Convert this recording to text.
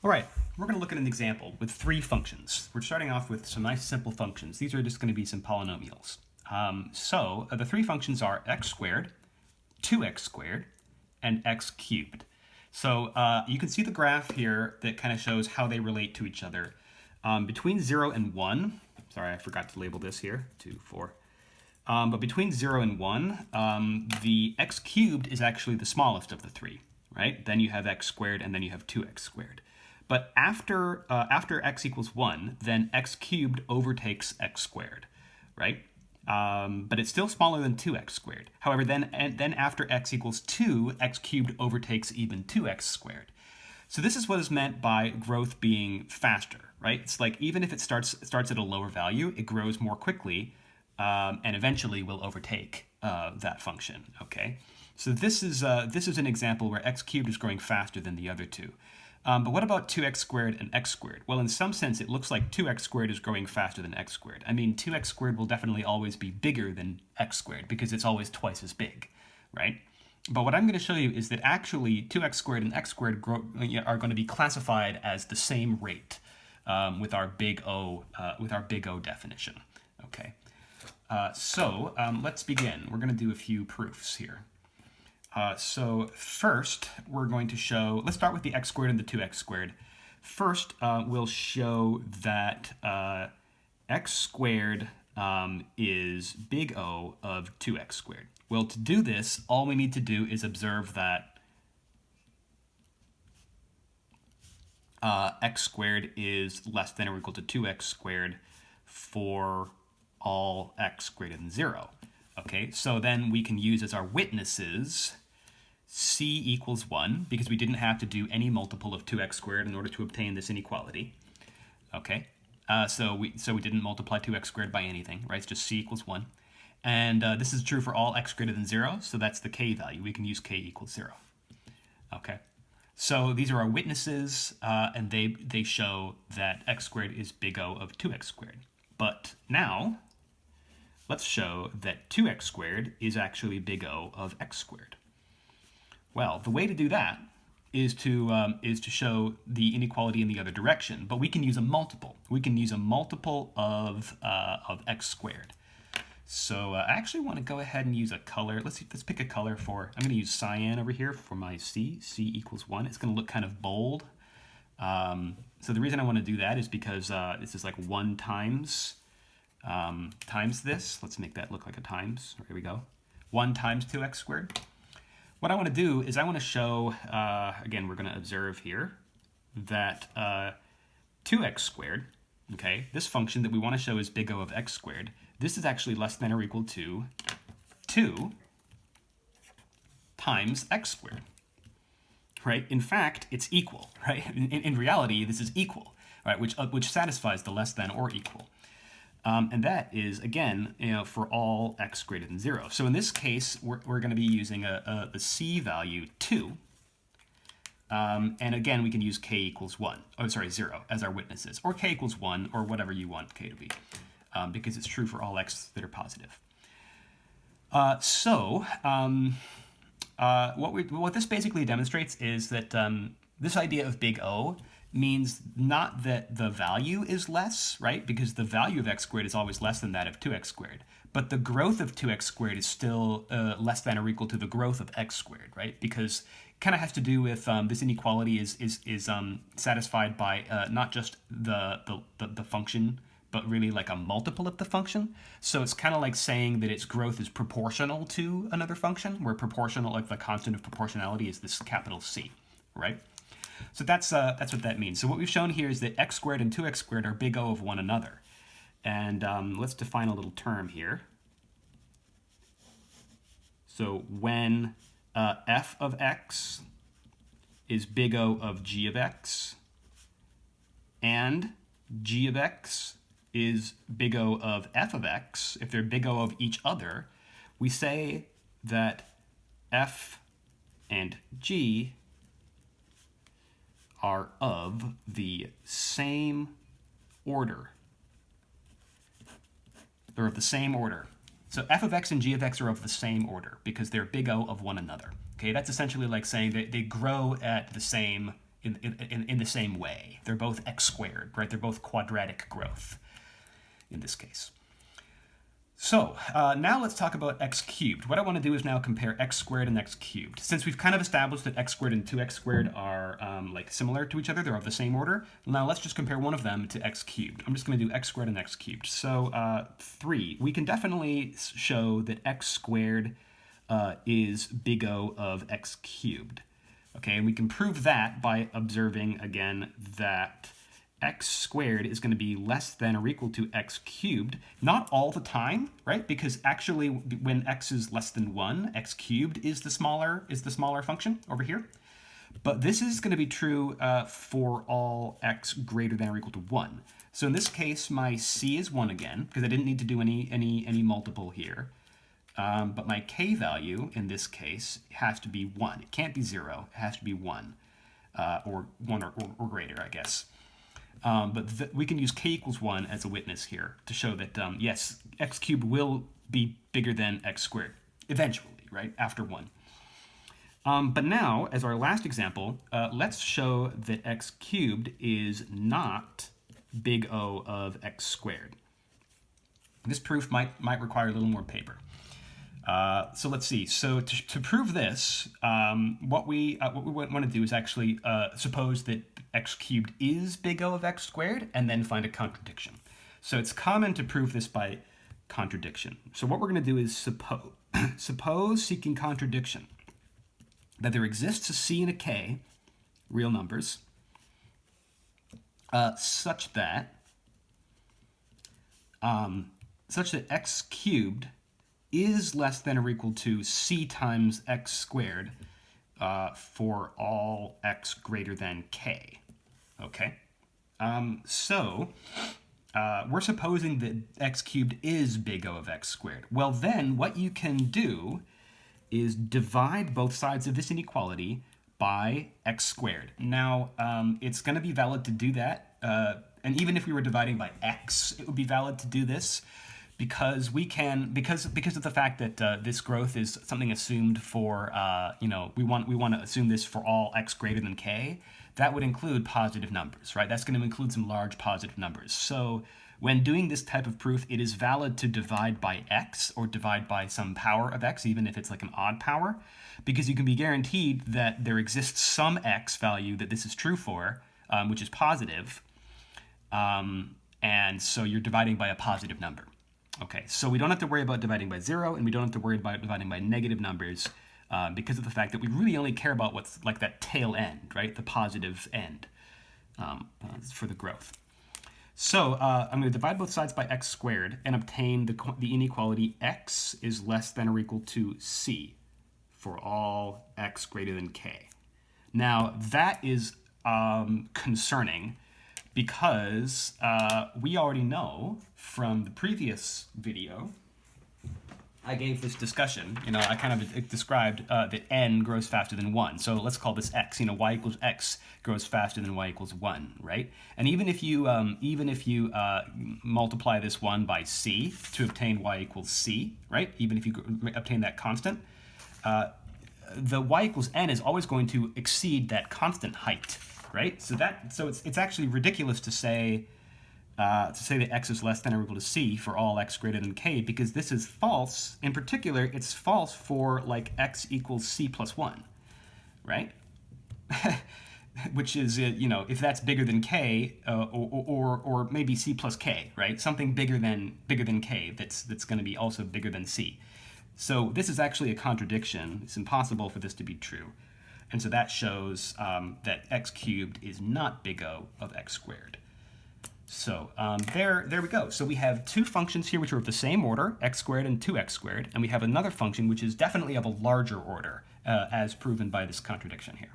All right, we're going to look at an example with three functions. We're starting off with some nice simple functions. These are just going to be some polynomials. So the three functions are x squared, 2x squared, and x cubed. So you can see the graph here that kind of shows how they relate to each other. Between 0 and 1, sorry, I forgot to label this here, 2, 4. But between 0 and 1, the x cubed is actually the smallest of the three, right? Then you have x squared, and then you have 2x squared. But after x equals 1, then x cubed overtakes x squared, right? But it's still smaller than 2x squared. However, then after x equals 2, x cubed overtakes even 2x squared. So this is what is meant by growth being faster, right? It's like even if it starts at a lower value, it grows more quickly and eventually will overtake that function, okay? So this is an example where x cubed is growing faster than the other two. But what about 2x squared and x squared? Well, in some sense, it looks like 2x squared is growing faster than x squared. I mean, 2x squared will definitely always be bigger than x squared because it's always twice as big, right? But what I'm going to show you is that actually 2x squared and x squared are going to be classified as the same rate with our big O definition. Okay, so let's begin. We're going to do a few proofs here. So first, we're going to show, let's start with the x squared and the 2x squared. First, we'll show that x squared is big O of 2x squared. Well, to do this, all we need to do is observe that x squared is less than or equal to 2x squared for all x greater than 0. Okay, so then we can use as our witnesses c equals 1, because we didn't have to do any multiple of 2x squared in order to obtain this inequality. Okay, so we didn't multiply 2x squared by anything, right? It's just c equals 1. And this is true for all x greater than 0, so that's the k value. We can use k equals 0. Okay, so these are our witnesses, and they show that x squared is big O of 2x squared. But now, let's show that 2x squared is actually big O of x squared. Well, the way to do that is to show the inequality in the other direction, but we can use a multiple. We can use a multiple of x squared. So I actually want to go ahead and use a color. Let's pick a color for, I'm going to use cyan over here for my c equals 1. It's going to look kind of bold. So the reason I want to do that is because this is like 1 times this. Let's make that look like a times. Here we go. 1 times 2x squared. What I want to do is I want to show, again, we're going to observe here that 2x squared, okay, this function that we want to show is big O of x squared. This is actually less than or equal to 2 times x squared, right? In fact, it's equal, right? In reality, this is equal, right? Which satisfies the less than or equal. And that is, again, for all x greater than 0. So in this case, we're going to be using the c value 2. And again, we can use k equals 1, oh, sorry, 0 as our witnesses, or k equals 1, or whatever you want k to be, because it's true for all x that are positive. What this basically demonstrates is that this idea of big O means not that the value is less, right? Because the value of x squared is always less than that of 2x squared. But the growth of 2x squared is still less than or equal to the growth of x squared, right? Because it kind of has to do with this inequality is satisfied by not just the function, but really like a multiple of the function. So it's kind of like saying that its growth is proportional to another function, where proportional, like the constant of proportionality, is this capital C, right? So that's what that means. So what we've shown here is that x squared and 2x squared are big O of one another. And let's define a little term here. So when f of x is big O of g of x, and g of x is big O of f of x, if they're big O of each other, we say that f and g are of the same order. They're of the same order. So f of x and g of x are of the same order because they're big O of one another. Okay, that's essentially like saying that they grow at the same in the same way. They're both x squared, right? They're both quadratic growth in this case. So now let's talk about x cubed. What I want to do is now compare x squared and x cubed. Since we've kind of established that x squared and 2x squared are like similar to each other, they're of the same order, now let's just compare one of them to x cubed. I'm just going to do x squared and x cubed. So 3, we can definitely show that x squared is big O of x cubed. Okay, and we can prove that by observing again that x squared is going to be less than or equal to x cubed, not all the time, right? Because actually when x is less than 1, x cubed is the smaller function over here. But this is going to be true for all x greater than or equal to 1. So in this case, my c is 1 again, because I didn't need to do any multiple here. But my k value in this case has to be 1. It can't be 0. It has to be 1, or 1 or greater, I guess. But we can use k equals 1 as a witness here to show that, yes, x cubed will be bigger than x squared, eventually, right, after 1. But now, as our last example, let's show that x cubed is not big O of x squared. This proof might require a little more paper. So let's see. So to prove this, what we want to do is actually suppose that x cubed is big O of x squared, and then find a contradiction. So it's common to prove this by contradiction. So what we're going to do is suppose seeking contradiction that there exists a c and a k, real numbers, such that x cubed is less than or equal to c times x squared for all x greater than k. Okay? So we're supposing that x cubed is big O of x squared. Well, then what you can do is divide both sides of this inequality by x squared. Now, it's going to be valid to do that, and even if we were dividing by x, it would be valid to do this, because we can, because of the fact that this growth is something assumed for, we want to assume this for all x greater than k. That would include positive numbers, right? That's going to include some large positive numbers. So when doing this type of proof, it is valid to divide by x or divide by some power of x, even if it's like an odd power, because you can be guaranteed that there exists some x value that this is true for, which is positive, and so you're dividing by a positive number. Okay, so we don't have to worry about dividing by 0, and we don't have to worry about dividing by negative numbers because of the fact that we really only care about what's like that tail end, right? The positive end for the growth. So I'm going to divide both sides by x squared and obtain the inequality x is less than or equal to c for all x greater than k. Now, that is concerning, because we already know from the previous video, I gave this discussion, I kind of described that n grows faster than 1. So let's call this x, y equals x grows faster than y equals 1, right? And even if you multiply this 1 by c to obtain y equals c, right? Even if you obtain that constant, the y equals n is always going to exceed that constant height, right? So it's actually ridiculous to say that x is less than or equal to c for all x greater than k, because this is false. In particular, it's false for like x equals c plus 1, right? Which is, if that's bigger than k, or maybe c plus k, right? Something bigger than k that's going to be also bigger than c. So this is actually a contradiction. It's impossible for this to be true. And so that shows that x cubed is not big O of x squared. So there we go. So we have two functions here which are of the same order, x squared and 2x squared, and we have another function which is definitely of a larger order, as proven by this contradiction here.